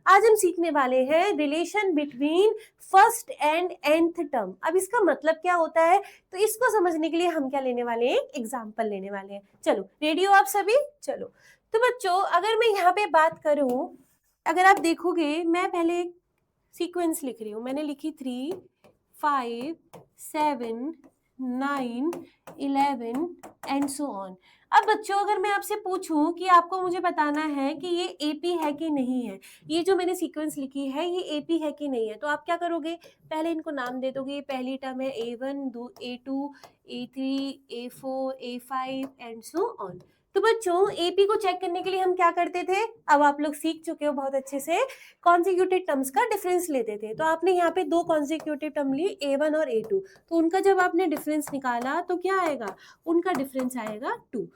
आज हम सीखने वाले हैं relation between first and nth term. अब इसका मतलब क्या होता है, तो इसको समझने के लिए हम क्या लेने वाले हैं, एग्जाम्पल लेने वाले हैं। चलो रेडी हो आप सभी? चलो तो बच्चों अगर मैं यहाँ पे बात करूं, अगर आप देखोगे मैं पहले सीक्वेंस लिख रही हूँ, मैंने लिखी 3 5 7 9 11 एंड सो ऑन। अब बच्चों अगर मैं आपसे पूछूं कि आपको मुझे बताना है कि ये एपी है कि नहीं है, ये जो मैंने सीक्वेंस लिखी है ये एपी है कि नहीं है, तो आप क्या करोगे, पहले इनको नाम दे दोगे। पहली टर्म है A1, A2, A3, A4, A5 and so on. तो बच्चों एपी को चेक करने के लिए हम क्या करते थे, अब आप लोग सीख चुके हो बहुत अच्छे से, कॉन्जिक्यूटिव टर्म्स का डिफरेंस लेते थे। तो आपने यहाँ पे दो कॉन्जिक्यूटिव टर्म ली A1 और A2, तो उनका जब आपने डिफरेंस निकाला तो क्या आएगा, उनका डिफरेंस आएगा 2।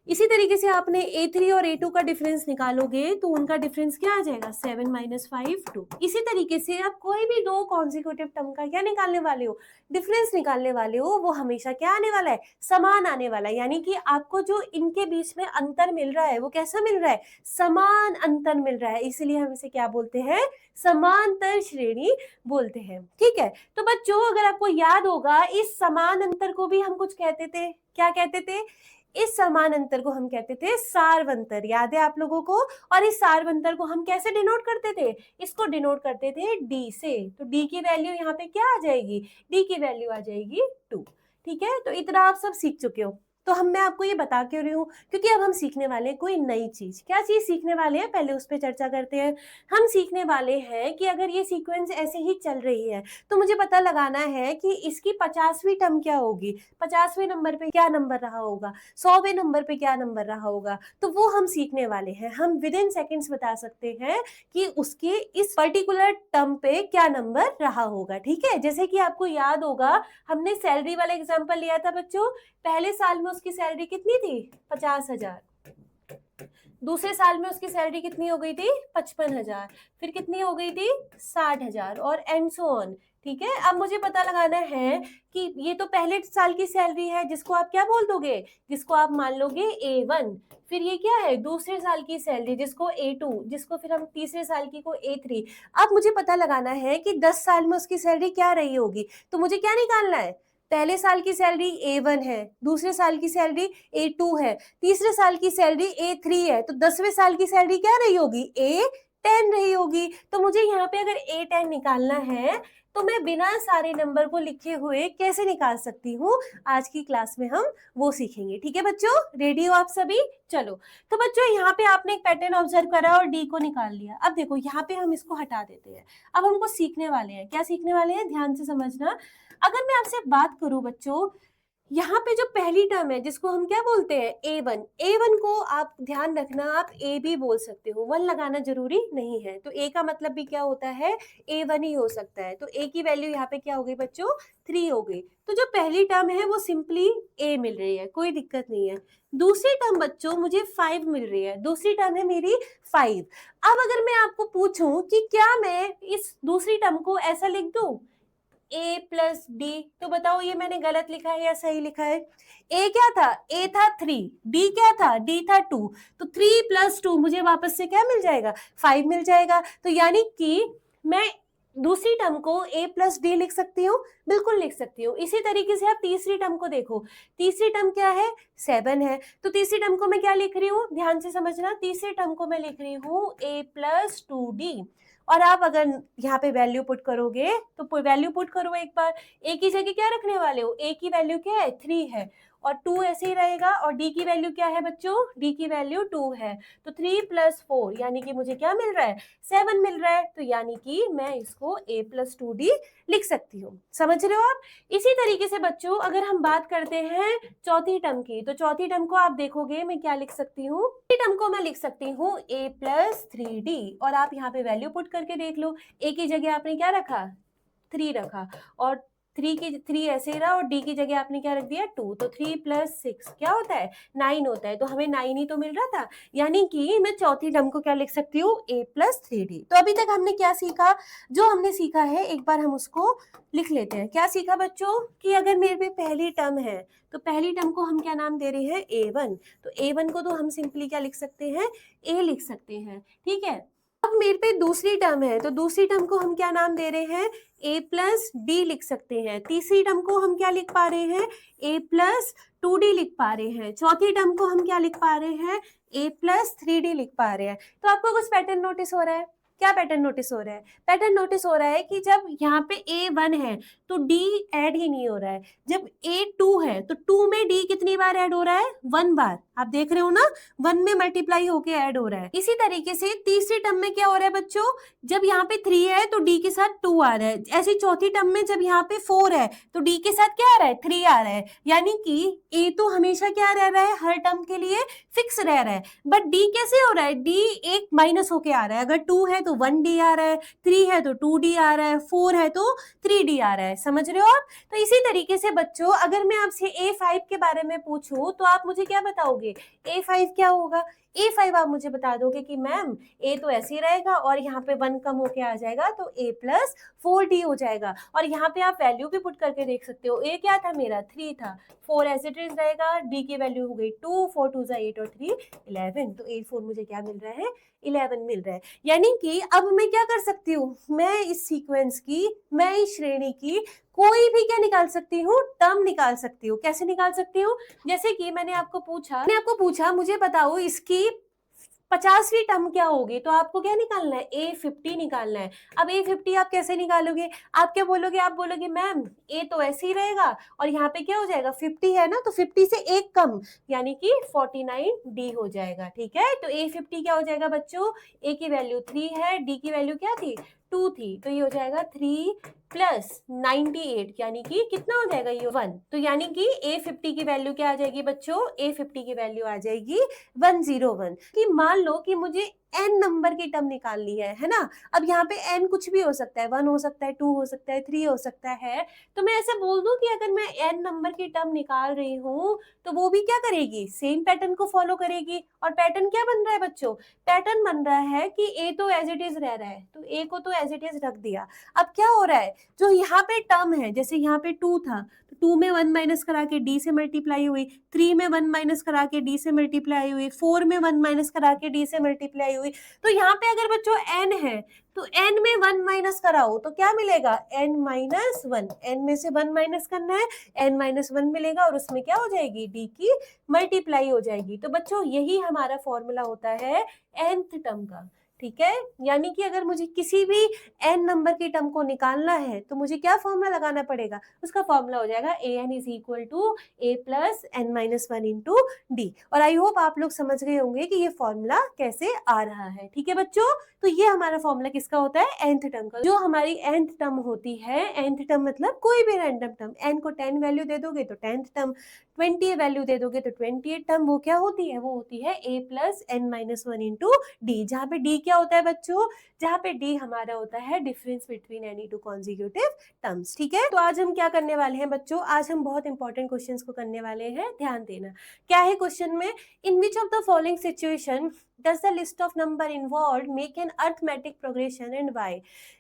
इसी तरीके से आपने A3 और A2 का डिफरेंस निकालोगे तो उनका डिफरेंस क्या आ जाएगा, 7 - 5 2। इसी तरीके से आप कोई भी दो कॉन्जिक्यूटिव टर्म का क्या निकालने वाले हो, डिफरेंस निकालने वाले हो, वो हमेशा क्या आने वाला है, समान आने वाला है। यानी कि आपको जो इनके बीच में अंतर मिल रहा है वो कैसा मिल रहा है, समान अंतर मिल रहा है, इसलिए हम इसे क्या बोलते हैं, समांतर श्रेणी बोलते हैं। ठीक है, तो बच्चों अगर आपको याद होगा इस समान अंतर को भी हम कुछ कहते थे, क्या कहते थे, इस समान अंतर को हम कहते थे सार्वंतर, याद है आप लोगों को। और इस सार्वंतर को हम कैसे डिनोट करते थे, इसको डिनोट करते थे डी से। तो डी की वैल्यू यहाँ पे क्या आ जाएगी, डी की वैल्यू आ जाएगी 2। ठीक है, तो इतना आप सब सीख चुके हो। तो मैं आपको ये बता क्यों रही हूँ, क्योंकि अब हम सीखने वाले हैं कोई नई चीज। क्या चीज सीखने वाले हैं, पहले उस पर चर्चा करते हैं। हम सीखने वाले हैं कि अगर ये सीक्वेंस ऐसे ही चल रही है तो मुझे पता लगाना है कि इसकी 50वीं टर्म क्या होगी, 50वें नंबर पे क्या नंबर रहा होगा, 100वें नंबर पे क्या नंबर रहा होगा। तो वो हम सीखने वाले हैं। हम विद इन सेकेंड्स बता सकते हैं कि उसके इस पर्टिकुलर टर्म पे क्या नंबर रहा होगा। ठीक है, जैसे कि आपको याद होगा हमने सैलरी वाला एग्जाम्पल लिया था बच्चों। पहले साल में उसकी सैलरी कितनी थी, 50,000। दूसरे साल में उसकी सैलरी कितनी हो गई थी, 55,000। फिर कितनी हो गई थी, 60,000 और एंड सो ऑन। ठीक है, अब मुझे पता लगाना है कि ये तो पहले साल की सैलरी है जिसको आप क्या बोल दोगे, जिसको आप मान लोगे A1। फिर ये क्या है, दूसरे साल की सैलरी जिसको A2, जिसको फिर हम तीसरे साल की को A3। अब मुझे पता लगाना है कि 10 साल में उसकी सैलरी क्या रही होगी। तो मुझे क्या निकालना है, पहले साल की सैलरी A1 है, दूसरे साल की सैलरी A2 है, तीसरे साल की सैलरी A3 है, तो 10वें साल की सैलरी क्या रही होगी, A10 रही होगी। तो मुझे यहाँ पे अगर A10 निकालना है तो मैं बिना सारे नंबर को लिखे हुए कैसे निकाल सकती हूँ, आज की क्लास में हम वो सीखेंगे। ठीक है बच्चों, रेडी हो आप सभी? चलो तो बच्चों यहाँ पे आपने एक पैटर्न ऑब्जर्व करा और डी को निकाल लिया। अब देखो यहाँ पे हम इसको हटा देते हैं। अब हमको सीखने वाले हैं, क्या सीखने वाले हैं, ध्यान से समझना। अगर मैं आपसे बात करूं बच्चों, यहाँ पे जो पहली टर्म है जिसको हम क्या बोलते हैं, A1, A1 को आप ध्यान रखना, आप A भी बोल सकते हो, 1 लगाना जरूरी नहीं है। तो A का मतलब भी क्या होता है, A1 ही हो सकता है। तो A की वैल्यू यहाँ पे क्या हो गई बच्चों, 3 हो गई। तो जो पहली टर्म है वो सिंपली A मिल रही है, कोई दिक्कत नहीं है। दूसरी टर्म बच्चों मुझे 5 मिल रही है, दूसरी टर्म है मेरी 5। अब अगर मैं आपको पूछूं कि क्या मैं इस दूसरी टर्म को ऐसा लिख दूं, A+D, तो बताओ ये मैंने गलत लिखा है या सही लिखा है। A क्या था, A था 3, D क्या था, D था 2। तो 3 + 2 मुझे वापस से क्या मिल जाएगा, 5 मिल जाएगा। तो यानी कि मैं दूसरी टर्म को A+D लिख सकती हूँ, बिल्कुल लिख सकती हूँ। इसी तरीके से आप तीसरी टर्म को देखो, तीसरी टर्म क्या है, 7 है। तो तीसरी टर्म को मैं क्या लिख रही हूँ, ध्यान से समझना, तीसरी टर्म को मैं लिख रही हूँ A+2D। और आप अगर यहाँ पे वैल्यू पुट करोगे तो वैल्यू पुट करो एक बार, ए की जगह क्या रखने वाले हो, ए की वैल्यू क्या है, 3 है, और 2 ऐसे ही रहेगा। और डी की वैल्यू क्या है बच्चों, डी की वैल्यू 2 है। तो 3 + 4 यानी कि मुझे क्या मिल रहा है, 7 मिल रहा है। तो यानी कि मैं इसको A+2D लिख सकती हूँ। समझ रहे हो आप? इसी तरीके से बच्चों अगर हम बात करते हैं चौथी टर्म की, तो चौथी टर्म को आप देखोगे मैं क्या लिख सकती हूँ, टर्म को मैं लिख सकती हूँ A+3D। और आप यहाँ पे वैल्यू पुट करके देख लो, ए की जगह आपने क्या रखा, 3 रखा, और 3 ऐसे ही रहा, और डी की जगह आपने क्या रख दिया, 2। तो 3 + 6 क्या होता है, 9 होता है। तो हमें 9 ही तो मिल रहा था, यानी कि मैं चौथी टर्म को क्या लिख सकती हूँ, A+3D। तो अभी तक हमने क्या सीखा, जो हमने सीखा है एक बार हम उसको लिख लेते हैं। क्या सीखा बच्चों, कि अगर मेरे पे पहली टर्म है तो पहली टर्म को हम क्या नाम दे रहे हैं, A1। तो A1 को तो हम सिंपली क्या लिख सकते हैं, A लिख सकते हैं। ठीक है, अब मेरे पे दूसरी टर्म है, तो दूसरी टर्म को हम क्या नाम दे रहे हैं, a प्लस डी लिख सकते हैं। तीसरी टर्म को हम क्या लिख पा रहे हैं, a प्लस 2d लिख पा रहे हैं। चौथी टर्म को हम क्या लिख पा रहे हैं, a प्लस 3d लिख पा रहे हैं। तो आपको कुछ पैटर्न नोटिस हो रहा है, क्या पैटर्न नोटिस हो रहा है, पैटर्न नोटिस हो रहा है कि जब यहाँ पे a 1 है तो d ऐड ही नहीं हो रहा है, जब a 2 है तो 2 में d कितनी बार ऐड हो रहा है, 1 बार। आप देख रहे हो ना, 1 में मल्टीप्लाई होके ऐड हो रहा है। इसी तरीके से तीसरी टर्म में क्या हो रहा है बच्चों, जब यहाँ पे 3 है तो d के साथ 2 आ रहा है। ऐसे चौथी टर्म में जब यहाँ पे 4 है तो d के साथ क्या आ रहा है, 3 आ रहा है। यानी कि a तो हमेशा क्या रह रहा है, हर टर्म के लिए फिक्स रह रहा है, बट d कैसे हो रहा है, d एक माइनस होके आ रहा है। अगर 2 है तो 1d आ रहा है, 3 है तो 2d आ रहा है, 4 है तो 3d आ रहा है। समझ रहे हो आप? तो इसी तरीके से बच्चों अगर मैं आपसे a5 के बारे में पूछूं तो आप मुझे क्या बताओगे, a5 क्या होगा, a5 आप मुझे बता दोगे कि मैम a तो ऐसे ही रहेगा और यहाँ पे 1 कम होके आ जाएगा तो a प्लस 4d हो जाएगा। और यहाँ पे आप वैल्यू भी पुट करके देख सकते हो, a क्या था मेरा, 3 था, 4 एज इट इज रहेगा, d की वैल्यू हो गई 2, 4 2 8 और 3 11, तो 8 4 मुझे क्या मिल रहा है, 11 मिल रहा है। यानी कि अब मैं क्या कर सकती हूँ, मैं इस सीक्वेंस की, मैं इस श्रेणी की कोई भी क्या निकाल सकती हूँ, टर्म निकाल सकती हूँ। कैसे निकाल सकती हूँ, जैसे कि मैंने आपको पूछा मुझे बताओ इसकी 50वीं टर्म क्या होगी, तो आपको क्या निकालना है, A50 निकालना है। अब A50 आप कैसे निकालोगे, आप क्या बोलोगे, आप बोलोगे मैम A तो ऐसे ही रहेगा और यहाँ पे क्या हो जाएगा, 50 है ना, तो 50 से एक कम यानी कि 49D हो जाएगा। ठीक है, तो A50 क्या हो जाएगा बच्चों, A की वैल्यू 3 है, D की वैल्यू क्या थी, 2 थी, तो ये हो जाएगा 3 प्लस 98 यानी कि कितना हो जाएगा, ये 1। तो यानी कि A50 की वैल्यू क्या आ जाएगी बच्चों, A50 की वैल्यू आ जाएगी 101। कि मान लो कि मुझे n नंबर की टर्म निकालनी है ना। अब यहाँ पे n कुछ भी हो सकता है, 1 हो सकता है, 2 हो सकता है, 3 हो सकता है। तो मैं ऐसे बोल दूं कि अगर मैं n नंबर की टर्म निकाल रही हूँ तो वो भी क्या करेगी, सेम पैटर्न को फॉलो करेगी। और पैटर्न क्या बन रहा है बच्चों, पैटर्न बन रहा है कि a तो एज इट इज रह रहा है, तो a को तो एज इट इज रख दिया। अब क्या हो रहा है, जो यहाँ पे टर्म है, जैसे यहाँ पे 2 था तो 2 में 1 माइनस करा के d से मल्टीप्लाई हुई, 3 में 1 माइनस करा के d से मल्टीप्लाई हुई, 4 में 1 माइनस करा के d से मल्टीप्लाई हुई। तो यहाँ पे अगर बच्चों n है तो n में 1 माइनस कराओ तो क्या मिलेगा, n माइनस 1, n में से 1 माइनस करना है, n माइनस 1 मिलेगा और उसमें क्या हो जाएगी, d की मल्टीप्लाई हो जाएगी। तो बच्चों यही हमारा फॉर्मूला होता है nth टर्म का। ठीक है, यानी कि अगर मुझे किसी भी n नंबर की टर्म को निकालना है तो मुझे क्या फॉर्मूला लगाना पड़ेगा, उसका फॉर्मूला हो जाएगा an is equal to a plus n minus 1 into D. और आई होप आप लोग समझ गए होंगे कि ये फॉर्मूला कैसे आ रहा है। ठीक है बच्चों, तो ये हमारा फॉर्मूला किसका होता है, nth टर्म का। जो हमारी nth टर्म होती है, nth टर्म मतलब कोई भी रैंडम टर्म, n को 10 वैल्यू दे दोगे तो 10th टर्म, 20 वैल्यू दे दोगे तो 28 टर्म, वो क्या होती है, वो होती है a plus n minus 1 into D. जहाँ पे d क्या होता है बच्चों, जहाँ पे d हमारा होता है difference between any two consecutive terms. ठीक है, तो आज हम क्या करने वाले हैं बच्चों, आज हम बहुत इंपॉर्टेंट क्वेश्चंस को करने वाले हैं, ध्यान देना। क्या है क्वेश्चन में, in which of the following situation does the list of number involved make an arithmetic progression and why?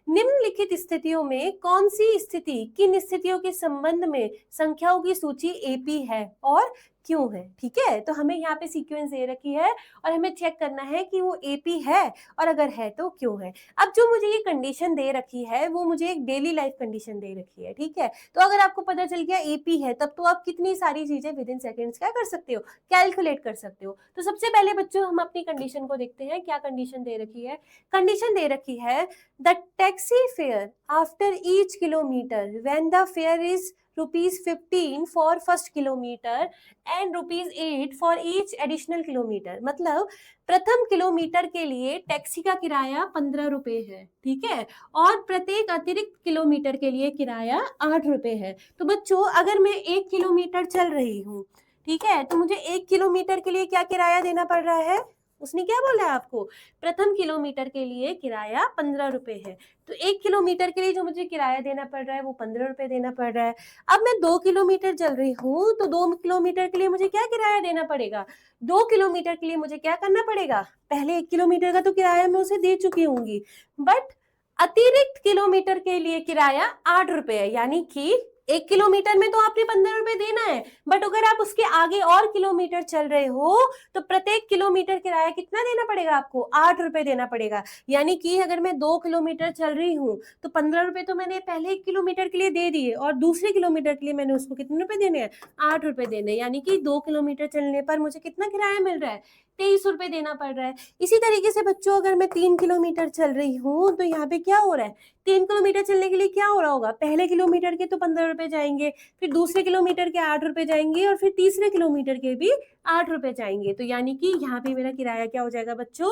निम्नलिखित स्थितियों में कौन सी स्थिति, किन स्थितियों के संबंध में संख्याओं की सूची एपी है और क्यों है। ठीक है, तो हमें यहाँ पे सीक्वेंस दे रखी है और हमें चेक करना है कि वो एपी है और अगर है तो क्यों है। अब जो मुझे ये कंडीशन दे रखी है वो मुझे एक डेली लाइफ कंडीशन दे रखी है। ठीक है, तो अगर आपको पता चल गया एपी है तब तो आप कितनी सारी चीजें विद इन सेकेंड्स क्या कर सकते हो, कैलकुलेट कर सकते हो। तो सबसे पहले बच्चों हम अपनी कंडीशन को देखते हैं, क्या कंडीशन दे रखी है। कंडीशन दे रखी है the taxi fare after each kilometre when the fair is ₹15 for first kilometre and ₹8 for each additional kilometre. मतलब प्रथम किलोमीटर के लिए टैक्सी का किराया 15 रुपए है। ठीक है, और प्रत्येक अतिरिक्त किलोमीटर के लिए किराया 8 रुपए है। तो बच्चों अगर मैं 1 किलोमीटर चल रही हूँ, ठीक है, तो मुझे 1 किलोमीटर के लिए क्या किराया देना पड़ रहा है, उसने क्या बोला है आपको, प्रथम किलोमीटर के लिए किराया 15 रुपए है। तो 1 किलोमीटर के लिए जो मुझे किराया देना पड़ रहा है वो 15 रुपए देना पड़ रहा है। अब मैं 2 किलोमीटर चल रही हूँ तो 2 किलोमीटर के लिए मुझे क्या किराया देना पड़ेगा, 2 किलोमीटर के लिए मुझे क्या करना पड़ेगा, पहले 1 किलोमीटर का तो किराया मैं उसे दे चुकी हूँगी, बट अतिरिक्त किलोमीटर के लिए किराया 8 रुपए है, यानी कि 1 किलोमीटर में तो आपने 15 रुपए देना है, बट अगर आप उसके आगे और किलोमीटर चल रहे हो तो प्रत्येक किलोमीटर किराया कितना देना पड़ेगा आपको? 8 रुपए देना पड़ेगा। यानी कि अगर मैं 2 किलोमीटर चल रही हूँ तो 15 रुपए तो मैंने पहले 1 किलोमीटर के लिए दे दिए और दूसरे किलोमीटर के लिए मैंने उसको कितने रुपए देने हैं? 8 रुपए देने हैं। यानी कि 2 किलोमीटर चलने पर मुझे कितना किराया मिल रहा है? 23 रुपए देना पड़ रहा है। इसी तरीके से बच्चों अगर मैं 3 किलोमीटर चल रही हूँ तो यहाँ पे क्या हो रहा है? 3 किलोमीटर चलने के लिए क्या हो रहा होगा? पहले किलोमीटर के तो 15 रुपए जाएंगे, फिर दूसरे किलोमीटर के 8 रुपए जाएंगे और फिर तीसरे किलोमीटर के भी 8 रुपए जाएंगे। तो यानी कि यहाँ पे मेरा किराया क्या हो जाएगा बच्चों?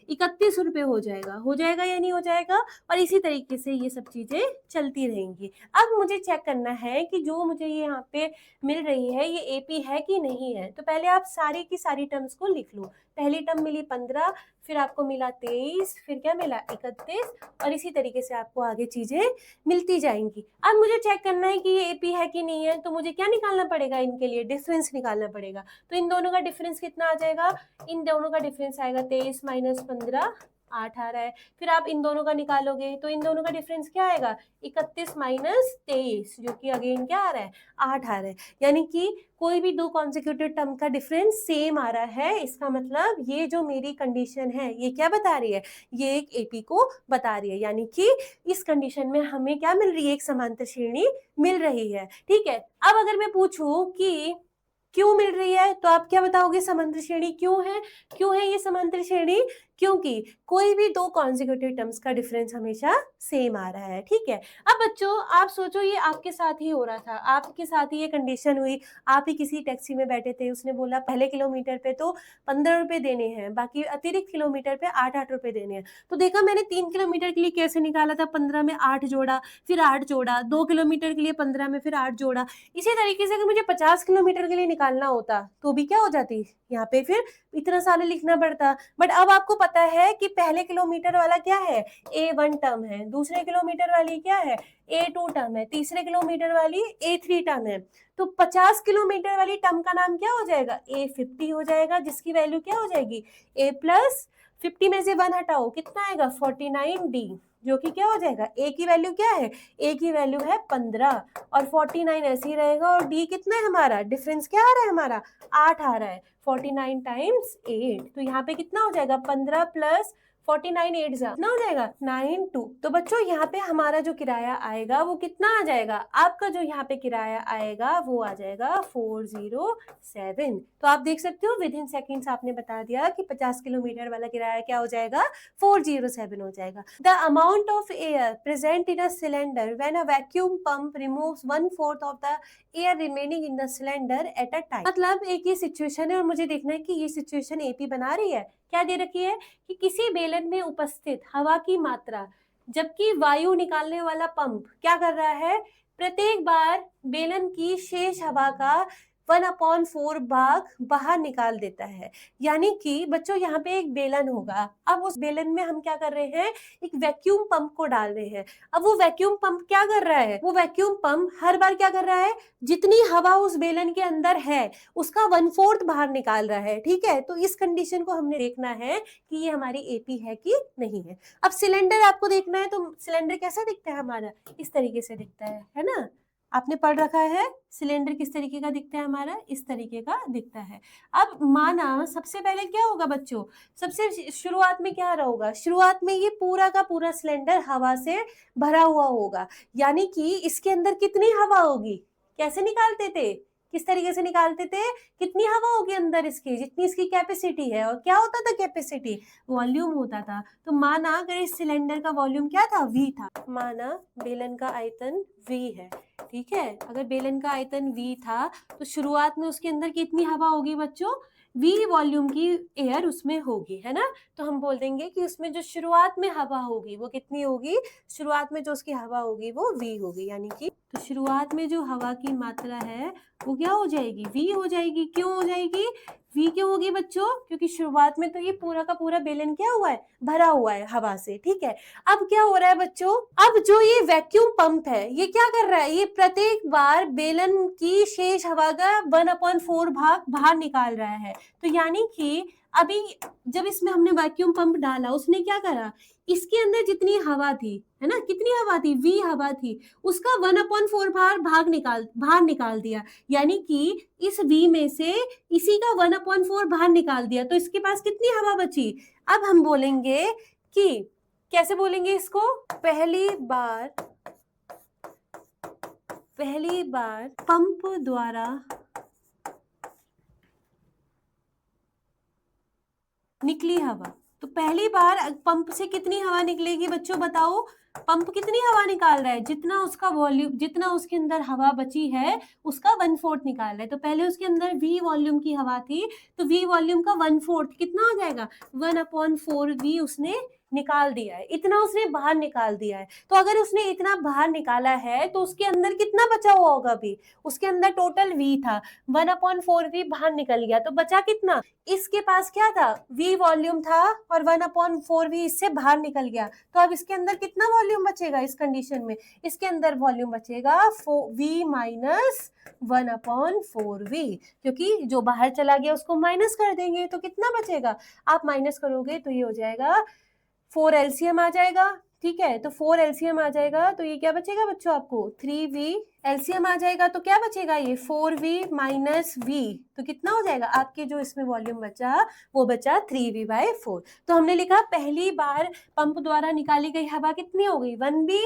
31 रुपए हो जाएगा या नहीं हो जाएगा? और इसी तरीके से ये सब चीजें चलती रहेंगी। अब मुझे चेक करना है कि जो मुझे ये यहाँ पे मिल रही है ये एपी है कि नहीं है। तो पहले आप सारी की सारी टर्म्स को लिख लो। पहली टर्म मिली 15, फिर आपको मिला 23, फिर क्या मिला 31 और इसी तरीके से आपको आगे चीजें मिलती जाएंगी। अब मुझे चेक करना है कि ये एपी है कि नहीं है, तो मुझे क्या निकालना पड़ेगा? इनके लिए डिफरेंस निकालना पड़ेगा। तो इन दोनों का डिफरेंस कितना आ जाएगा? इन दोनों का डिफरेंस आएगा 23 माइनस 15, 8 आ रहा है। फिर आप इन दोनों का निकालोगे तो इन दोनों का डिफरेंस क्या आएगा? 31 माइनस 23, जो कि अगेन क्या आ रहा है? 8 आ रहा है। यानी कि कोई भी दो कॉन्सेक्यूटिव टर्म का डिफरेंस सेम आ रहा है। इसका मतलब ये जो मेरी कंडीशन है ये क्या बता रही है? ये एक एपी को बता रही है। यानी कि इस कंडीशन में हमें क्या मिल रही है? एक समांतर श्रेणी मिल रही है। ठीक है, अब अगर मैं पूछूं कि क्यों मिल रही है तो आप क्या बताओगे? समांतर श्रेणी क्यों है? क्यों है ये समांतर श्रेणी? क्योंकि कोई भी दो कॉन्सेक्यूटिव टर्म्स का डिफरेंस हमेशा सेम आ रहा है। ठीक है, अब बच्चों आप सोचो ये आपके साथ ही हो रहा था, आपके साथ ही ये कंडीशन हुई। आप ही किसी टैक्सी में बैठे थे, उसने बोला पहले किलोमीटर पे तो 15 रुपए देने हैं, बाकी अतिरिक्त किलोमीटर पे 8-8 रुपए देने हैं। तो देखा मैंने 3 किलोमीटर के लिए कैसे निकाला था? 15 में 8 जोड़ा, फिर 8 जोड़ा, 2 किलोमीटर के लिए 15 में फिर 8 जोड़ा। इसी तरीके से अगर मुझे 50 किलोमीटर के लिए निकालना होता तो भी क्या हो जाती? यहाँ पे फिर इतना सारे लिखना पड़ता। बट अब आपको पता है कि पहले किलोमीटर वाला क्या है? A1 टर्म है, दूसरे किलोमीटर वाली क्या है? A2 टर्म है, तीसरे किलोमीटर वाली A3 टर्म है। तो 50 किलोमीटर वाली टर्म का नाम क्या हो जाएगा? A50 हो जाएगा, जिसकी वैल्यू क्या हो जाएगी? A प्लस 50 में से 1 हटाओ, कितना आएगा? 49D, जो कि क्या हो जाएगा? A की वैल्यू क्या है? A की वैल्यू है 15 और 49 ऐसे ही रहेगा। और D कितना है हमारा? डिफरेंस क्या आ रहा है हमारा? 8 आ रहा है। 49 टाइम्स 8, तो यहाँ पे कितना हो जाएगा? 15 प्लस 49 8 कितना हो जाएगा? 92। तो बच्चों यहाँ पे हमारा जो किराया आएगा वो कितना आ जाएगा? आपका जो यहाँ पे किराया आएगा वो आ जाएगा 407। तो आप देख सकते हो विद इन सेकेंड्स आपने बता दिया कि 50 किलोमीटर वाला किराया क्या हो जाएगा? 407 हो जाएगा। The amount of air present in a cylinder when a vacuum pump removes 1/4 of the air remaining in the cylinder at a time. मतलब एक ये सिचुएशन है और मुझे देखना है कि ये सिचुएशन एपी बना रही है। क्या दे रखी है? कि किसी बेलन में उपस्थित हवा की मात्रा, जबकि वायु निकालने वाला पंप क्या कर रहा है? प्रत्येक बार बेलन की शेष हवा का 1/4 भाग बाहर निकाल देता है। यानी कि बच्चों यहाँ पे एक बेलन होगा, अब उस बेलन में हम क्या कर रहे हैं? एक वैक्यूम पंप को डाल रहे हैं। अब वो वैक्यूम पंप क्या कर रहा है? वो वैक्यूम पंप हर बार क्या कर रहा है? जितनी हवा उस बेलन के अंदर है उसका 1/4 बाहर निकाल रहा है। ठीक है, तो इस कंडीशन को हमने देखना है कि ये हमारी एपी है कि नहीं है। अब सिलेंडर आपको देखना है, तो सिलेंडर कैसा दिखता है हमारा? इस तरीके से दिखता है ना? आपने पढ़ रखा है सिलेंडर किस तरीके का दिखता है हमारा? इस तरीके का दिखता है। अब माना सबसे पहले क्या होगा बच्चों? सबसे शुरुआत में क्या रहा होगा? शुरुआत में ये पूरा का पूरा सिलेंडर हवा से भरा हुआ होगा। यानी कि इसके अंदर कितनी हवा होगी? कैसे निकालते थे? किस तरीके से निकालते थे? कितनी हवा होगी अंदर इसकी? जितनी इसकी कैपेसिटी है। और क्या होता था कैपेसिटी? वॉल्यूम होता था। तो माना अगर इस सिलेंडर का वॉल्यूम क्या था? V था। माना बेलन का आयतन V है। ठीक है, अगर बेलन का आयतन V था तो शुरुआत में उसके अंदर कितनी हवा होगी बच्चों? V वॉल्यूम की एयर उसमें होगी, है ना? तो हम बोल देंगे कि उसमें जो शुरुआत में हवा होगी वो कितनी होगी? शुरुआत में जो उसकी हवा होगी वो V होगी। यानी कि तो शुरुआत में जो हवा की मात्रा है वो क्या हो जाएगी? V हो जाएगी। क्यों हो जाएगी? V क्यों होगी बच्चों? क्योंकि शुरुआत में तो ये पूरा का पूरा बेलन क्या हुआ है? भरा हुआ है हवा से। ठीक है, अब क्या हो रहा है बच्चों? अब जो ये वैक्यूम पंप है ये क्या कर रहा है? ये प्रत्येक बार बेलन की शेष हवा का 1/4 भाग बाहर निकाल रहा है। तो यानी कि अभी जब इसमें हमने वैक्यूम पंप डाला, उसने क्या करा, इसके अंदर जितनी हवा थी, है ना, कितनी हवा थी, v हवा थी, उसका 1/4 बाहर निकाल दिया। यानी कि इस v में से इसी का 1/4 बाहर निकाल दिया, तो इसके पास कितनी हवा बची। अब हम बोलेंगे कि कैसे बोलेंगे इसको, पहली बार पंप द्वारा निकली हवा। तो पहली बार पंप से कितनी हवा निकलेगी बच्चों, बताओ। पंप कितनी हवा निकाल रहा है, जितना उसका वॉल्यूम, जितना उसके अंदर हवा बची है उसका 1/4 निकाल रहा है। तो पहले उसके अंदर v वॉल्यूम की हवा थी, तो v वॉल्यूम का 1/4 कितना हो जाएगा, 1/4 v उसने निकाल दिया है, इतना उसने बाहर निकाल दिया है। तो अगर उसने इतना बाहर निकाला है तो उसके अंदर कितना बचा हुआ होगा, अभी उसके अंदर टोटल v था, 1/4 v बाहर निकल गया, तो बचा कितना, इसके पास क्या था, v वॉल्यूम था और 1/4 v इससे बाहर निकल गया। तो अब इसके अंदर कितना वॉल्यूम बचेगा इस कंडीशन में, इसके अंदर वॉल्यूम बचेगा v माइनस 1/4 v, क्योंकि जो बाहर चला गया उसको माइनस कर देंगे तो कितना बचेगा, आप माइनस करोगे तो ये हो जाएगा 4 एलसीएम आ जाएगा। ठीक है, तो 4 एलसीएम आ जाएगा तो ये क्या बचेगा बच्चों, आपको 3v एलसीएम आ जाएगा, तो क्या बचेगा, ये 4v माइनस v, तो कितना हो जाएगा, आपके जो इसमें वॉल्यूम बचा वो बचा 3v/4। तो हमने लिखा पहली बार पंप द्वारा निकाली गई हवा कितनी हो गई, 1v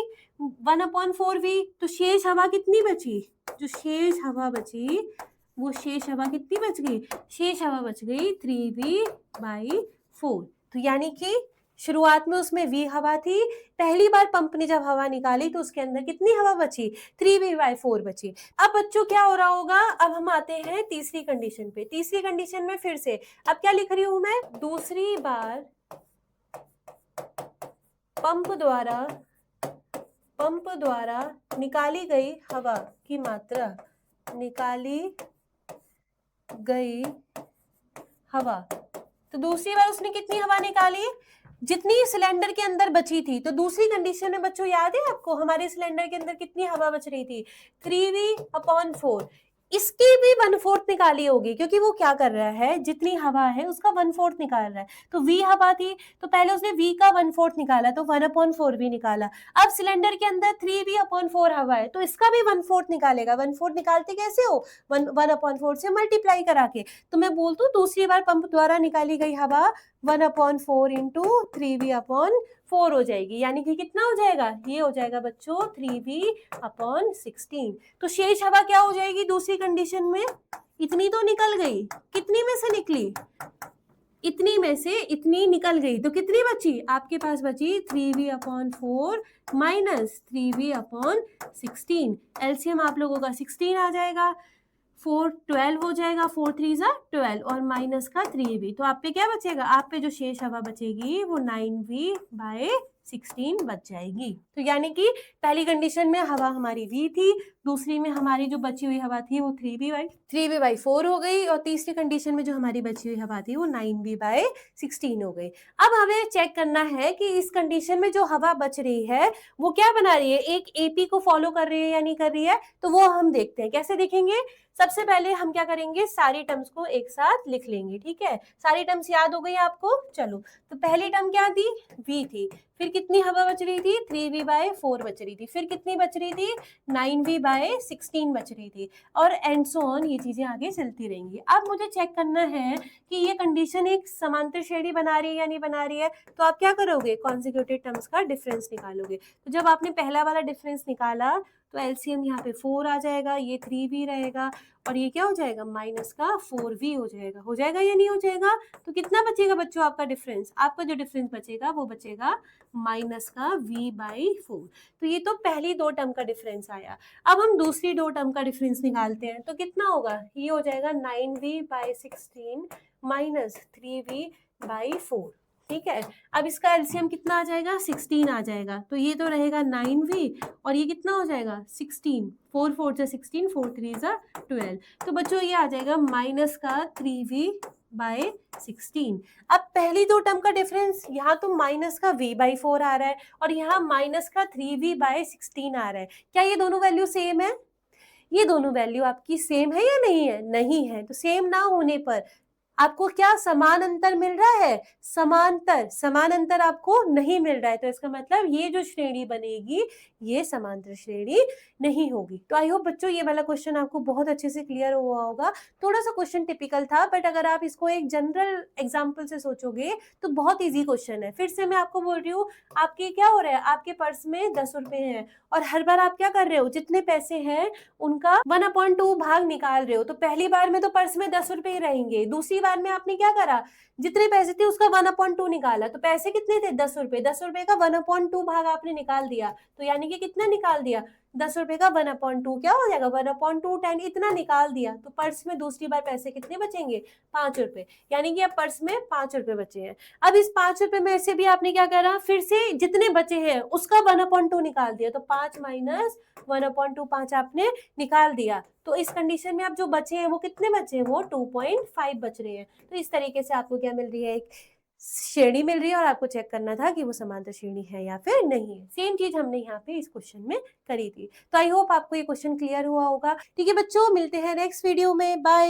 1/4v, तो शेष हवा कितनी बची, जो शेष हवा बची वो शेष हवा कितनी बच गई, शेष हवा बच गई 3v/4। तो यानी कि शुरुआत में उसमें v हवा थी, पहली बार पंप ने जब हवा निकाली तो उसके अंदर कितनी हवा बची, 3v/4 बची। अब बच्चों क्या हो रहा होगा, अब हम आते हैं तीसरी कंडीशन पे। तीसरी कंडीशन में फिर से अब क्या लिख रही हूं मैं, दूसरी बार पंप द्वारा निकाली गई हवा की मात्रा, निकाली गई हवा, तो दूसरी बार उसने कितनी हवा निकाली, जितनी सिलेंडर के अंदर बची थी। तो दूसरी कंडीशन में बच्चों याद है आपको, हमारे सिलेंडर के अंदर कितनी हवा बच रही थी, 3v/4, इसकी भी 1/4 निकाली होगी, क्योंकि वो क्या कर रहा है, जितनी हवा है उसका 1/4 निकाल रहा है। तो v हवा थी तो पहले उसने v का 1/4 निकाला, तो 1/4 v निकाला। अब सिलेंडर के अंदर 3v/4 हवा है तो इसका भी 1/4 निकालेगा। 1/4 निकालते कैसे हो, 1/4 से मल्टीप्लाई करा के। तो मैं बोलती हूँ दूसरी बार पंप द्वारा निकाली गई हवा 1/4 इंटू 3v/4 हो जाएगी, यानी कि कितना हो जाएगा, ये हो जाएगा बच्चों 3v/16। तो शेष हवा क्या हो जाएगी दूसरी कंडीशन में, इतनी तो निकल गई, कितनी में से निकली, इतनी में से इतनी निकल गई, तो कितनी बची, आपके पास बची 3v/4 माइनस 3v/16। एलसीएम आप लोगों का 16 आ जाएगा, 4 12 हो जाएगा, 4 3 12 और माइनस का 3v, तो आप पे क्या बचेगा, आप पे जो शेष हवा बचेगी वो 9v/16 बच जाएगी। तो यानी कि पहली कंडीशन में हवा हमारी v थी, दूसरी में हमारी जो बची हुई हवा थी वो 3v/4 हो गई, और तीसरी कंडीशन में जो हमारी बची हुई हवा थी वो 9v/16 हो गई। अब हमें चेक करना है कि इस कंडीशन में जो हवा बच रही है वो क्या बना रही है, एक एपी को फॉलो कर रही है या नहीं कर रही है, तो वो हम देखते हैं। कैसे देखेंगे, सबसे पहले हम क्या करेंगे, सारी टर्म्स को एक साथ लिख लेंगे। ठीक है, सारी टर्म्स याद हो गई आपको, चलो। तो पहली टर्म क्या थी, v थी, फिर कितनी हवा बच रही थी, 3v/4 बच रही थी, फिर कितनी बच रही थी, 9v/16 बच रही थी, और एंड सो ऑन, ये चीजें आगे चलती रहेंगी। अब मुझे चेक करना है कि ये कंडीशन एक समांतर श्रेणी बना रही है या नहीं बना रही है, तो आप क्या करोगे, कॉन्जिक्यूटिव टर्म्स का डिफरेंस निकालोगे। तो जब आपने पहला वाला डिफरेंस निकाला तो एलसीएम यहाँ पे 4 आ जाएगा, ये 3v रहेगा, और ये क्या हो जाएगा, माइनस का 4v हो जाएगा या नहीं हो जाएगा। तो कितना बचेगा बच्चों आपका डिफरेंस, आपका जो डिफरेंस बचेगा वो बचेगा माइनस का v/4। तो ये तो पहली दो टर्म का डिफरेंस आया। अब हम दूसरी दो टर्म का डिफरेंस निकालते हैं, तो कितना होगा, ये हो जाएगा 9v/16 माइनस 3v/4। ठीक है, अब इसका एलसीएम कितना आ जाएगा, 16 आ जाएगा, तो ये तो रहेगा 9v, और ये कितना हो जाएगा 16, 4 4 जा 16, 4 3 जा 12, तो बच्चों ये आ जाएगा माइनस का 3v/16। अब पहली दो टर्म का डिफरेंस, यहाँ तो माइनस का v/4 आ रहा है और यहाँ माइनस का 3v/16 आ रहा है, क्या ये दोनों वैल्यू सेम है, ये दोनों वैल्यू आपकी सेम है या नहीं है, नहीं है। तो सेम ना होने पर आपको क्या समान अंतर मिल रहा है? समांतर, समान अंतर आपको नहीं मिल रहा है, तो इसका मतलब ये जो श्रेणी बनेगी ये समांतर श्रेणी नहीं होगी। तो आई होप बच्चों ये वाला क्वेश्चन आपको बहुत अच्छे से क्लियर हुआ होगा। थोड़ा सा क्वेश्चन टिपिकल था, बट अगर आप इसको एक जनरल एग्जाम्पल से सोचोगे तो बहुत ईजी क्वेश्चन है। फिर से मैं आपको बोल रही हूँ, आपके क्या हो रहा है, आपके पर्स में 10 रुपए हैं और हर बार आप क्या कर रहे हो, जितने पैसे हैं उनका 1/2 भाग निकाल रहे हो। तो पहली बार में तो पर्स में 10 रुपए ही रहेंगे, दूसरी बार में आपने क्या करा, जितने पैसे थे उसका 1/2 निकाला। तो पैसे कितने थे, 10 रुपए, 10 रुपए का 1/2 भाग आपने निकाल दिया। तो यानी कि कितना निकाल दिया, 10 रुपए का 1/2 क्या हो जाएगा, 1/10 इतना निकाल दिया। तो पर्स में दूसरी बार पैसे कितने बचेंगे, 5 रुपए, यानी कि अब पर्स में 5 रुपए बचे हैं। अब इस 5 रुपए में से भी आपने क्या करा, फिर से जितने बचे हैं उसका 1/2 निकाल दिया। तो 5 माइनस 1/2 5 आपने निकाल दिया। तो इस कंडीशन में अब जो बचे हैं वो कितने बचे हैं, वो 2.5 बच रहे हैं। तो इस तरीके से आपको क्या मिल रही है, एक श्रेणी मिल रही है और आपको चेक करना था कि वो समांतर श्रेणी है या फिर नहीं है। सेम चीज हमने यहाँ पे इस क्वेश्चन में करी थी। तो आई होप आपको ये क्वेश्चन क्लियर हुआ होगा। ठीक है बच्चों, मिलते हैं नेक्स्ट वीडियो में, बाय।